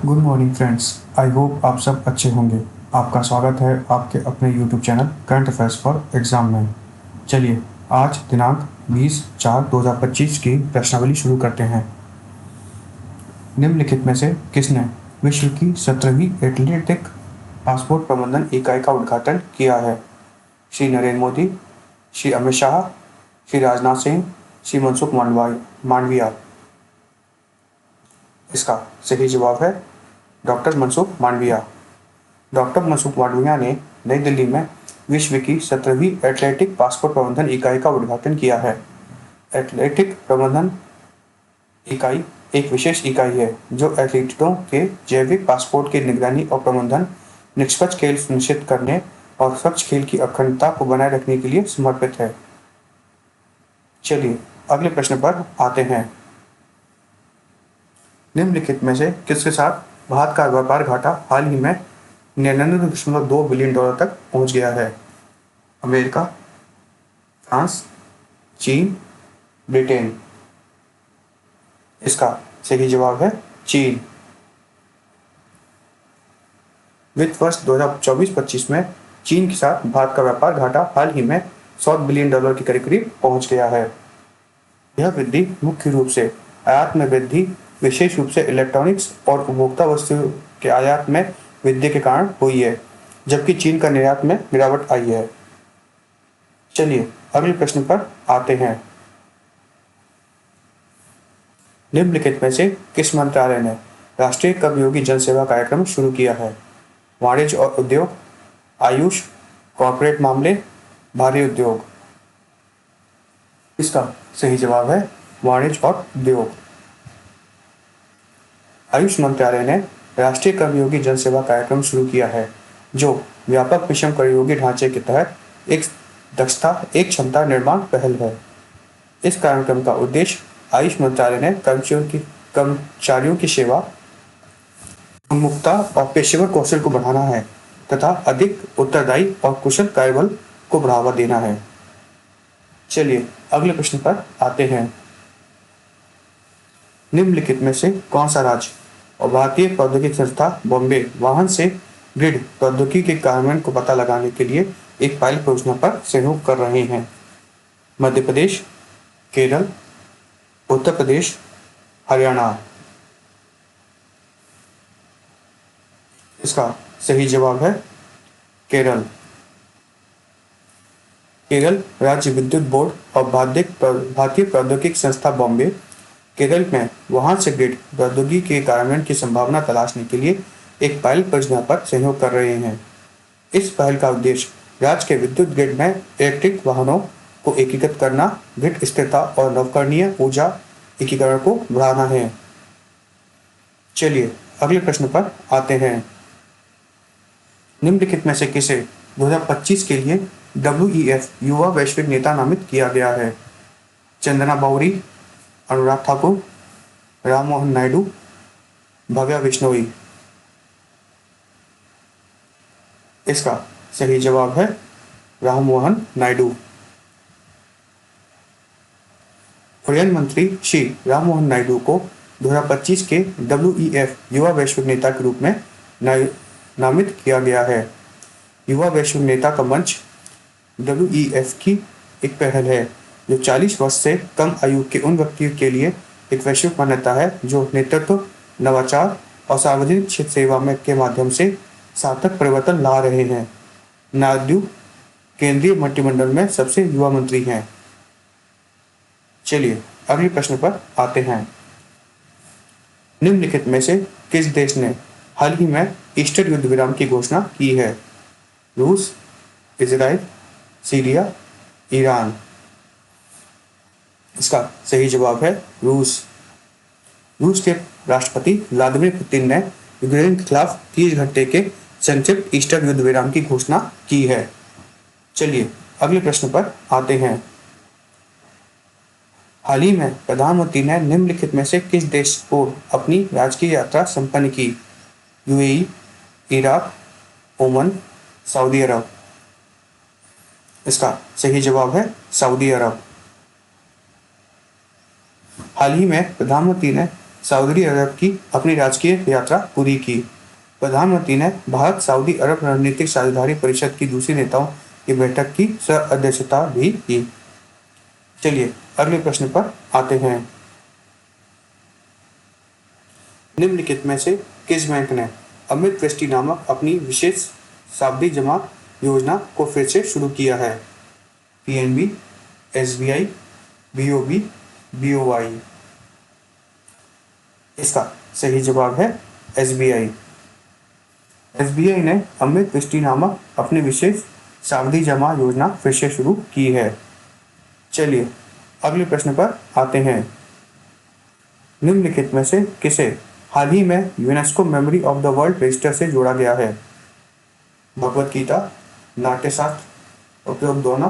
Good morning friends. I hope आप सब अच्छे होंगे। आपका स्वागत है आपके अपने YouTube channel current affairs for exam में। चलिए आज दिनांक 20/4/2025 की प्रश्नावली शुरू करते हैं। निम्नलिखित में से किसने विश्व की 17वीं एथलेटिक पासपोर्ट प्रबंधन इकाई का उद्घाटन किया है? श्री नरेंद्र मोदी, श्री अमित शाह, श्री राजनाथ सिंह, श्री मनसुख मांडविया। इसका सही जवाब है डॉक्टर मनसुख मांडविया। डॉक्टर मनसुख मांडविया ने नई दिल्ली में विश्व की 17वीं एथलेटिक पासपोर्ट प्रबंधन इकाई का उद्घाटन किया है। एथलेटिक प्रबंधन इकाई एक विशेष इकाई है जो एथलीटों के जैविक पासपोर्ट की निगरानी और प्रबंधन, निष्पक्ष खेल सुनिश्चित करने और स्वच्छ खेल की अखंडता को बनाए रखने के लिए समर्पित है। चलिए अगले प्रश्न पर आते हैं। निम्नलिखित में से किसके साथ भारत का व्यापार घाटा हाल ही में 99.2 बिलियन डॉलर तक पहुंच गया है? अमेरिका, फ्रांस, चीन, ब्रिटेन। इसका सही जवाब है चीन। वित्त वर्ष 2024-25 में चीन के साथ भारत का व्यापार घाटा हाल ही में 100 बिलियन डॉलर के करीब पहुंच गया है। यह वृद्धि मुख्य रूप से आयात में वृद्धि, विशेष रूप से इलेक्ट्रॉनिक्स और उपभोक्ता वस्तुओं के आयात में वृद्धि के कारण हुई है, जबकि चीन का निर्यात में गिरावट आई है। चलिए अगले प्रश्न पर आते हैं। निम्नलिखित में से किस मंत्रालय ने राष्ट्रीय कर्मयोगी जन सेवा कार्यक्रम शुरू किया है? वाणिज्य और उद्योग, आयुष, कॉर्पोरेट मामले, भारी उद्योग। इसका सही जवाब है वाणिज्य और उद्योग। आयुष मंत्रालय ने राष्ट्रीय कर्मयोगी जन सेवा कार्यक्रम शुरू किया है, जो व्यापक मिशन कर्मयोगी ढांचे के तहत एक दक्षता एक क्षमता निर्माण पहल है। इस कार्यक्रम का उद्देश्य आयुष मंत्रालय ने कर्मचारियों की सेवा उन्मुखता और पेशेवर कौशल को बढ़ाना है तथा अधिक उत्तरदायी और कुशल कार्यबल को बढ़ावा देना है। चलिए अगले प्रश्न पर आते हैं। निम्नलिखित में से कौन सा राज्य और भारतीय प्रौद्योगिकी संस्था बॉम्बे वाहन से ग्रिड प्रौद्योगिकी के कार्यान्वयन को पता लगाने के लिए एक पायलट परियोजना पर सहयोग कर रहे हैं? मध्य प्रदेश, केरल, उत्तर प्रदेश, हरियाणा। इसका सही जवाब है केरल। केरल राज्य विद्युत बोर्ड और भारतीय प्रौद्योगिकी संस्था बॉम्बे केरल में वाहन से ग्रिड प्रौद्योगिकी के कार्यान्वयन की संभावना तलाशने के लिए एक पायलट परियोजना पर सहयोग कर रहे हैं। इस पहल का उद्देश्य राज्य के विद्युत ग्रिड में इलेक्ट्रिक वाहनों को एकीकृत करना, ग्रिड स्थिरता और नवीकरणीय ऊर्जा एकीकरण को बढ़ाना है। चलिए अगले प्रश्न पर आते हैं। निम्नलिखित में से किसे 2025 के लिए WEF युवा वैश्विक नेता नामित किया गया है? चंदना बाउरी, अनुराग ठाकुर, राम मोहन नायडू, भव्या बिश्नोई। इसका सही जवाब है राम मोहन नायडू। पर्यटन मंत्री श्री राम मोहन नायडू को 2025 के WEF युवा वैश्विक नेता के रूप में नामित किया गया है। युवा वैश्विक नेता का मंच WEF की एक पहल है जो 40 वर्ष से कम आयु के उन व्यक्तियों के लिए एक वैश्विक मान्यता है जो नेतृत्व, नवाचार और सार्वजनिक क्षेत्र सेवा में के माध्यम से सार्थक परिवर्तन ला रहे हैं। नायडू केंद्रीय मंत्रिमंडल में सबसे युवा मंत्री हैं। चलिए अगले प्रश्न पर आते हैं। निम्नलिखित में से किस देश ने हाल ही में ईस्टर युद्ध विराम की घोषणा की है? रूस, इजराइल, सीरिया, ईरान। इसका सही जवाब है रूस। रूस के राष्ट्रपति व्लादिमीर पुतिन ने यूक्रेन के खिलाफ 30 घंटे के संक्षिप्त ईस्टर युद्ध विराम की घोषणा की है। चलिए अगले प्रश्न पर आते हैं। हाल ही में प्रधानमंत्री ने निम्नलिखित में से किस देश को अपनी राजकीय यात्रा संपन्न की? UAE, इराक, ओमान, सऊदी अरब। इसका सही जवाब है सऊदी अरब। हाल ही में प्रधानमंत्री ने सऊदी अरब की अपनी राजकीय यात्रा पूरी की। प्रधानमंत्री ने भारत सऊदी अरब रणनीतिक साझेदारी परिषद की दूसरी नेताओं की बैठक की सह अध्यक्षता भी की। चलिए अगले प्रश्न पर आते हैं। निम्नलिखित में से किस बैंक ने अमृत दृष्टि नामक अपनी विशेष सावधि जमा योजना को फिर से शुरू किया है? PNB, SBI, BOB, BOY. इसका सही जवाब है एसबीआई। एसबीआई ने अमृत दृष्टि नामक अपनी विशेष सावधि जमा योजना फिर से शुरू की है। चलिए अगले प्रश्न पर आते हैं। निम्नलिखित में से किसे हाल ही में UNESCO memory of the world register से जोड़ा गया है? भगवत गीता, नाट्यशास्त्र, उपरोक्त दोनों,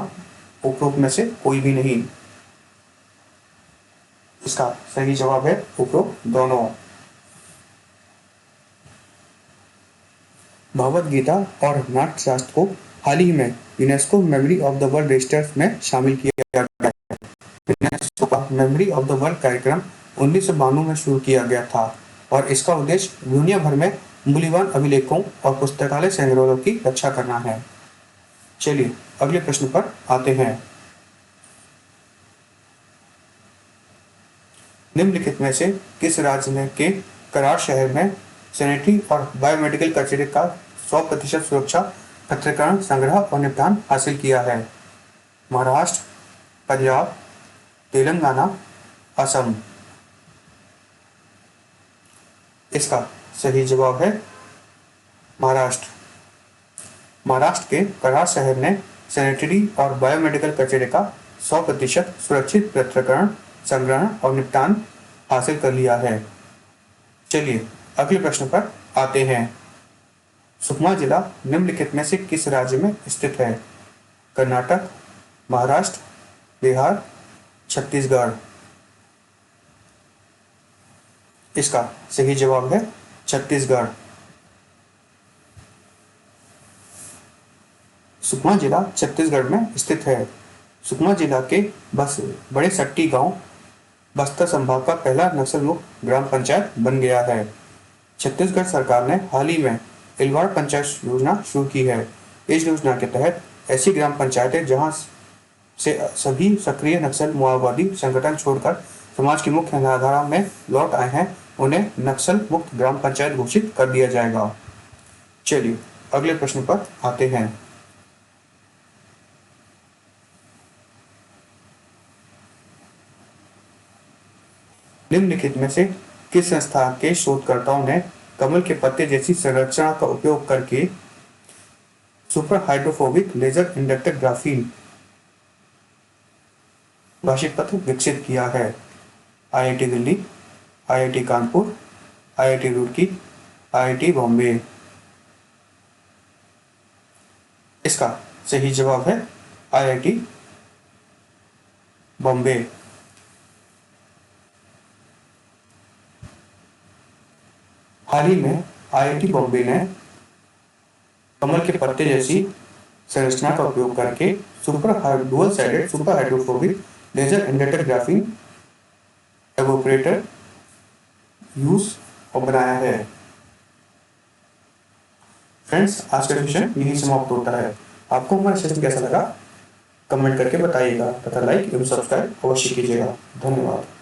उपरोक्त में से कोई भी नहीं। इसका सही जवाब है उपरोक्त दोनों। भगवत गीता और नाट्यशास्त्र को हाल ही में UNESCO memory of the world register में शामिल किया गया है। यूनेस्को का मेमोरी ऑफ द वर्ल्ड कार्यक्रम 1992 में शुरू किया गया था और इसका उद्देश्य दुनिया भर में मूल्यवान अभिलेखों और पुस्तकालय संग्रहों की रक्षा करना है। चलिए अगले प्रश्न पर आते हैं। निम्नलिखित में से किस राज्य के करार शहर में सैनिटरी और बायोमेडिकल कचरे का 100% सुरक्षा पत्रकरण संग्रह और निपटान हासिल किया है? महाराष्ट्र, पंजाब, तेलंगाना, असम। इसका सही जवाब है महाराष्ट्र। महाराष्ट्र के करार शहर ने सैनिटरी और बायोमेडिकल कचरे का 100% सुरक्षित पृथक्करण, संग्रहण और निपटान हासिल कर लिया है। चलिए अगले प्रश्न पर आते हैं। सुकमा जिला निम्नलिखित में से किस राज्य में स्थित है? कर्नाटक, महाराष्ट्र, बिहार, छत्तीसगढ़। इसका सही जवाब है छत्तीसगढ़। सुकमा जिला छत्तीसगढ़ में स्थित है। सुकमा जिला के बड़े सट्टी गांव बस्तर संभाग का पहला नक्सल मुक्त ग्राम पंचायत बन गया है। छत्तीसगढ़ सरकार ने हाल ही में इलवाड़ पंचायत योजना शुरू की है। इस योजना के तहत ऐसी ग्राम पंचायतें जहां से सभी सक्रिय नक्सल माओवादी संगठन छोड़कर समाज की मुख्य धारा में लौट आए हैं, उन्हें नक्सल मुक्त ग्राम पंचायत घोषित कर दिया जाएगा। चलिए अगले प्रश्न पर आते हैं। निम्नलिखित में से किस संस्था के शोधकर्ताओं ने कमल के पत्ते जैसी संरचना का उपयोग करके super hydrophobic laser inductor graphene भाषिक पत्र विकसित किया है? IIT Delhi, IIT Kanpur, IIT Roorkee, IIT Bombay. इसका सही जवाब है आईआईटी बॉम्बे। हाल ही में आईआईटी बॉम्बे ने कमल के पत्ते जैसी संरचना का उपयोग करके dual sided super hydrophobic laser inductor graphene evaporator use और बनाया है। फ्रेंड्स, आज का सेशन यही समाप्त होता है। आपको हमारा सेशन कैसा लगा कमेंट करके बताइएगा तथा लाइक एवं सब्सक्राइब अवश्य कीजिएगा। धन्यवाद।